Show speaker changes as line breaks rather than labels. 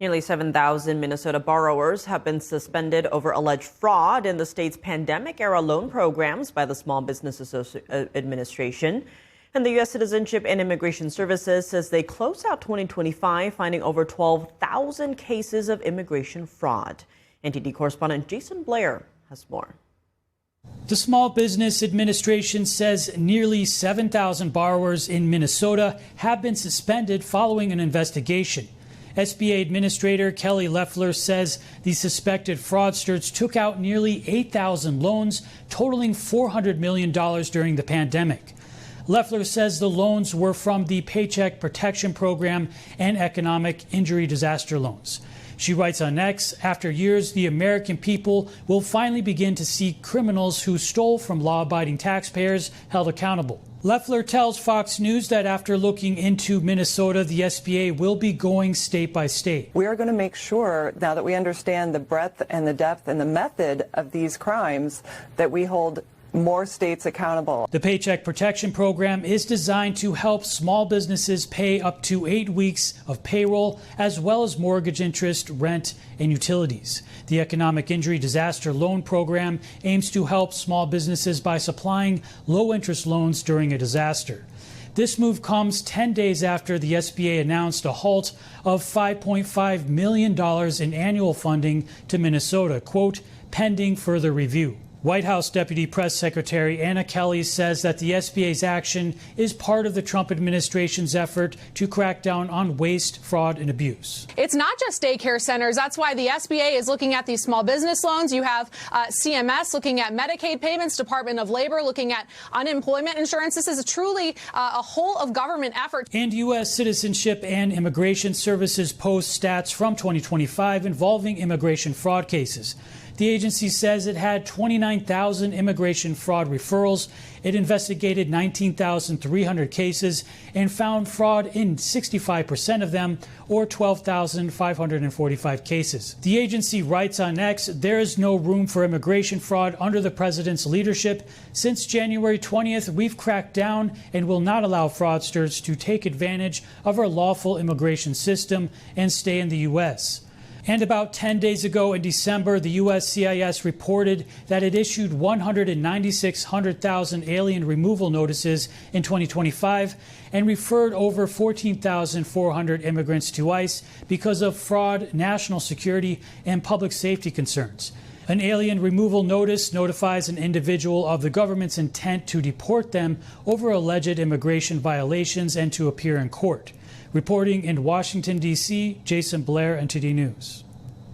Nearly 7,000 Minnesota borrowers have been suspended over alleged fraud in the state's pandemic-era loan programs by the Small Business Administration. And the U.S. Citizenship and Immigration Services says they closed out 2025 finding over 12,000 cases of immigration fraud. NTD correspondent Jason Blair has more.
The Small Business Administration says nearly 7,000 borrowers in Minnesota have been suspended following an investigation. SBA Administrator Kelly Loeffler says the suspected fraudsters took out nearly 8,000 loans, totaling $400 million during the pandemic. Loeffler says the loans were from the Paycheck Protection Program and Economic Injury Disaster loans. She writes on X, after years, the American people will finally begin to see criminals who stole from law-abiding taxpayers held accountable. Loeffler tells Fox News that after looking into Minnesota, the SBA will be going state by state.
We are going to make sure, now that we understand the breadth and the depth and the method of these crimes, that we hold more states accountable.
The Paycheck Protection Program is designed to help small businesses pay up to 8 weeks of payroll, as well as mortgage interest, rent, and utilities. The Economic Injury Disaster Loan Program aims to help small businesses by supplying low-interest loans during a disaster. This move comes 10 days after the SBA announced a halt of $5.5 million in annual funding to Minnesota, quote, pending further review. White House Deputy Press Secretary Anna Kelly says that the SBA's action is part of the Trump administration's effort to crack down on waste, fraud, and abuse.
It's not just daycare centers. That's why the SBA is looking at these small business loans. You have CMS looking at Medicaid payments, Department of Labor looking at unemployment insurance. This is truly a whole of government effort.
And U.S. Citizenship and Immigration Services posts stats from 2025 involving immigration fraud cases. The agency says it had 29,000 immigration fraud referrals. It investigated 19,300 cases and found fraud in 65% of them, or 12,545 cases. The agency writes on X, there is no room for immigration fraud under the president's leadership. Since January 20th, we've cracked down and will not allow fraudsters to take advantage of our lawful immigration system and stay in the U.S. And about 10 days ago in December, the USCIS reported that it issued 196,000 alien removal notices in 2025 and referred over 14,400 immigrants to ICE because of fraud, national security, and public safety concerns. An alien removal notice notifies an individual of the government's intent to deport them over alleged immigration violations and to appear in court. Reporting in Washington, D.C., Jason Blair, NTD News.